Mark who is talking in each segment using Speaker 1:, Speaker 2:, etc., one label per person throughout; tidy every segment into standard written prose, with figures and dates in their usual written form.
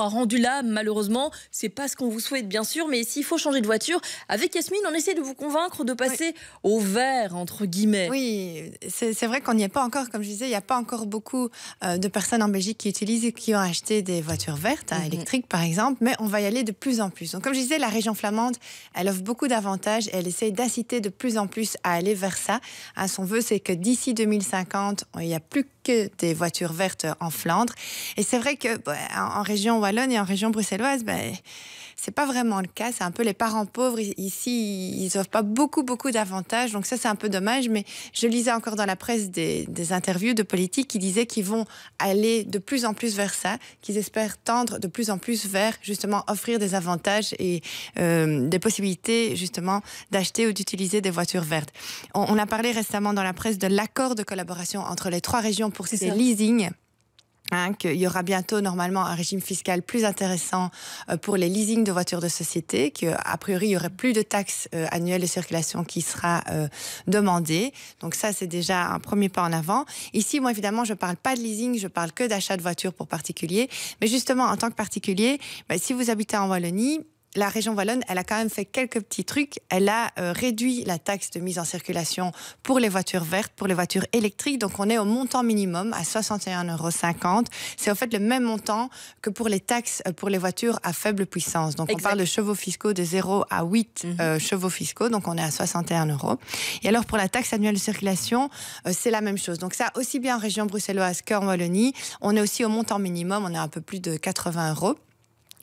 Speaker 1: rendu là, malheureusement, c'est pas ce qu'on vous souhaite bien sûr, mais s'il faut changer de voiture, avec Yasmine, on essaie de vous convaincre de passer au vert, entre guillemets.
Speaker 2: Oui, c'est vrai qu'on n'y est pas encore, comme je disais, il n'y a pas encore beaucoup de personnes en Belgique qui utilisent et qui ont acheté des voitures vertes, électriques par exemple, mais on va y aller de plus en plus. Donc comme je disais, la région flamande, elle offre beaucoup d'avantages et elle essaye d'inciter de plus en plus à aller vers ça. Son vœu, c'est que d'ici 2050, il n'y a plus que des voitures vertes en Flandre. Et c'est vrai que en région wallonne et en région bruxelloise, c'est pas vraiment le cas. C'est un peu les parents pauvres. Ici, ils n'offrent pas beaucoup d'avantages. Donc ça, c'est un peu dommage. Mais je lisais encore dans la presse des interviews de politiques qui disaient qu'ils vont aller de plus en plus vers ça, qu'ils espèrent tendre de plus en plus vers, justement, offrir des avantages et des possibilités, justement, d'acheter ou d'utiliser des voitures vertes. On a parlé récemment dans la presse de l'accord de collaboration entre les 3 régions pour ces leasing. Qu'il y aura bientôt normalement un régime fiscal plus intéressant pour les leasings de voitures de société, qu'a priori il y aurait plus de taxes annuelles de circulation qui sera demandée. Donc ça, c'est déjà un premier pas en avant. Ici, moi évidemment, je parle pas de leasing, je parle que d'achat de voitures pour particuliers. Mais justement, en tant que particulier, si vous habitez en Wallonie, la région wallonne, elle a quand même fait quelques petits trucs. Elle a réduit la taxe de mise en circulation pour les voitures vertes, pour les voitures électriques. Donc, on est au montant minimum à 61,50 €. C'est en fait le même montant que pour les taxes pour les voitures à faible puissance. Donc, on parle de chevaux fiscaux de 0 à 8 chevaux fiscaux. Donc, on est à 61 €. Et alors, pour la taxe annuelle de circulation, c'est la même chose. Donc, ça, aussi bien en région bruxelloise qu'en Wallonie, on est aussi au montant minimum. On est à un peu plus de 80 €.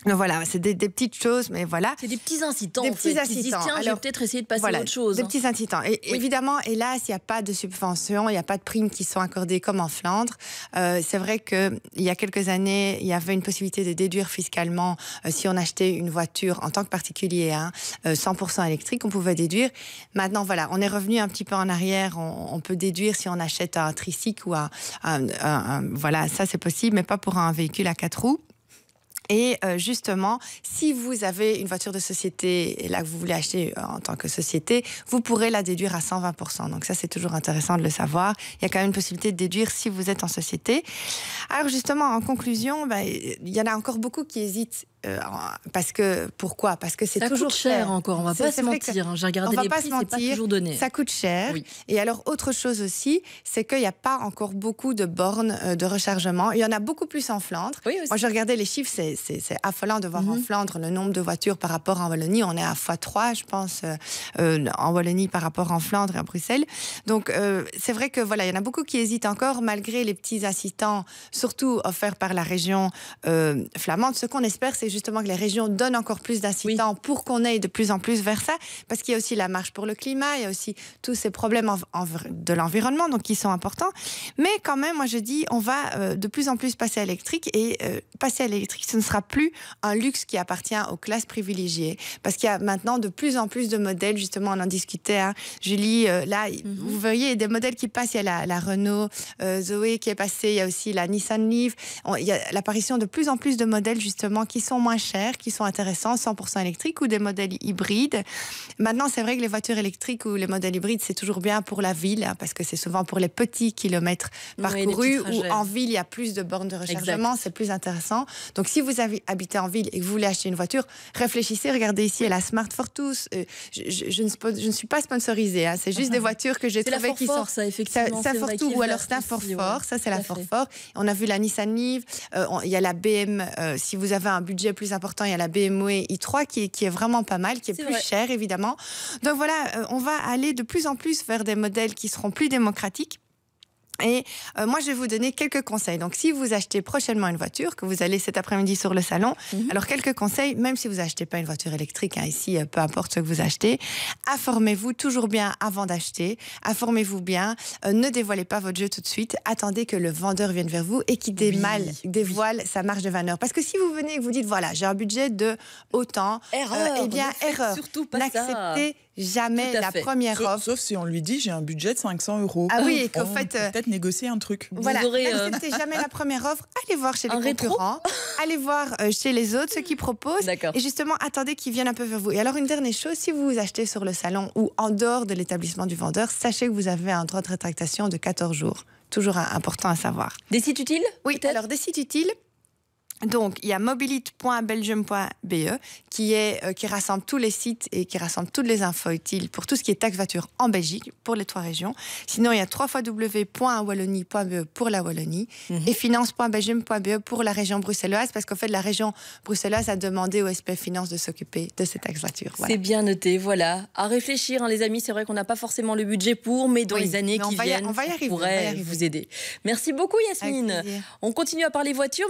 Speaker 2: Donc voilà, c'est des petites choses, mais voilà.
Speaker 1: C'est des petits incitants,
Speaker 2: des
Speaker 1: en fait,
Speaker 2: petits
Speaker 1: qui disent,
Speaker 2: incitants.
Speaker 1: tiens, je vais peut-être essayer de passer à autre chose.
Speaker 2: Des petits incitants. Et évidemment, hélas, il n'y a pas de subventions, il n'y a pas de primes qui sont accordées comme en Flandre. C'est vrai qu'il y a quelques années, il y avait une possibilité de déduire fiscalement si on achetait une voiture en tant que particulier, 100% électrique, on pouvait déduire. Maintenant, voilà, on est revenu un petit peu en arrière. On peut déduire si on achète un tricycle ou voilà, ça c'est possible, mais pas pour un véhicule à 4 roues. Et justement, si vous avez une voiture de société et là que vous voulez acheter en tant que société, vous pourrez la déduire à 120%. Donc ça, c'est toujours intéressant de le savoir. Il y a quand même une possibilité de déduire si vous êtes en société. Alors justement, en conclusion, il y en a encore beaucoup qui hésitent. Pourquoi ? Parce que c'est toujours
Speaker 1: coûte cher encore, on va pas se mentir. J'ai regardé les prix, c'est pas toujours donné.
Speaker 2: Ça coûte cher. Oui. Et alors, autre chose aussi, c'est qu'il n'y a pas encore beaucoup de bornes de rechargement. Il y en a beaucoup plus en Flandre. Oui, moi, j'ai regardé les chiffres, c'est affolant de voir en Flandre le nombre de voitures par rapport en Wallonie. On est à x3, je pense, en Wallonie par rapport en Flandre et à Bruxelles. Donc, c'est vrai que voilà, il y en a beaucoup qui hésitent encore, malgré les petits assistants, surtout offerts par la région flamande. Ce qu'on espère, c'est justement que les régions donnent encore plus d'incitants pour qu'on aille de plus en plus vers ça, parce qu'il y a aussi la marche pour le climat, il y a aussi tous ces problèmes de l'environnement, donc qui sont importants. Mais quand même, moi je dis, on va de plus en plus passer à l'électrique, et passer à l'électrique, ce ne sera plus un luxe qui appartient aux classes privilégiées, parce qu'il y a maintenant de plus en plus de modèles, justement, on en discutait, Julie, là, vous voyez des modèles qui passent, il y a la Renault Zoé qui est passée, il y a aussi la Nissan Leaf, il y a l'apparition de plus en plus de modèles, justement, qui sont moins chers, qui sont intéressants, 100% électriques ou des modèles hybrides. Maintenant, c'est vrai que les voitures électriques ou les modèles hybrides, c'est toujours bien pour la ville, parce que c'est souvent pour les petits kilomètres parcourus, où en ville, il y a plus de bornes de rechargement, c'est plus intéressant. Donc, si vous habitez en ville et que vous voulez acheter une voiture, réfléchissez, regardez ici, la Smart for Tous. Je ne suis pas sponsorisée, c'est juste des voitures que j'ai trouvées qui sont...
Speaker 1: ça, effectivement.
Speaker 2: Ça for Tout, ou alors c'est un Fort, ça c'est la Fort. On a vu la Nissan Leaf, il y a la BM, si vous avez un budget plus important, il y a la BMW i3 qui est vraiment pas mal, qui est plus cher évidemment. Donc voilà, on va aller de plus en plus vers des modèles qui seront plus démocratiques. Et moi, je vais vous donner quelques conseils. Donc, si vous achetez prochainement une voiture, que vous allez cet après-midi sur le salon, alors quelques conseils, même si vous n'achetez pas une voiture électrique, ici, peu importe ce que vous achetez, informez-vous toujours bien avant d'acheter, informez-vous bien, ne dévoilez pas votre jeu tout de suite, attendez que le vendeur vienne vers vous et qu'il dévoile sa marge de valeur. Parce que si vous venez et que vous dites, voilà, j'ai un budget de autant,
Speaker 1: erreur,
Speaker 2: surtout pas n'acceptez jamais la première offre.
Speaker 3: Sauf si on lui dit, j'ai un budget de 500 €.
Speaker 2: Ah oui, et qu'en fait...
Speaker 3: peut-être négocier un truc.
Speaker 2: Voilà, n'acceptez jamais la première offre. Allez voir chez les concurrents, allez voir chez les autres, ceux qui proposent. Et justement, attendez qu'ils viennent un peu vers vous. Et alors, une dernière chose, si vous achetez sur le salon ou en dehors de l'établissement du vendeur, sachez que vous avez un droit de rétractation de 14 jours. Toujours important à savoir.
Speaker 1: Des sites utiles ?
Speaker 2: Oui, alors des sites utiles. Donc, il y a mobilite.belgium.be qui rassemble tous les sites et qui rassemble toutes les infos utiles pour tout ce qui est taxe voiture en Belgique, pour les 3 régions. Sinon, il y a www.wallonie.be pour la Wallonie et finance.belgium.be pour la région bruxelloise, parce qu'en fait, la région bruxelloise a demandé au SPF Finance de s'occuper de ces taxes voitures. Voilà.
Speaker 1: C'est bien noté, voilà. À réfléchir, hein, les amis, c'est vrai qu'on n'a pas forcément le budget pour, mais dans les années qui viennent,
Speaker 2: on va y arriver,
Speaker 1: pourrait vous aider. Merci beaucoup, Yasmine. On continue à parler voiture.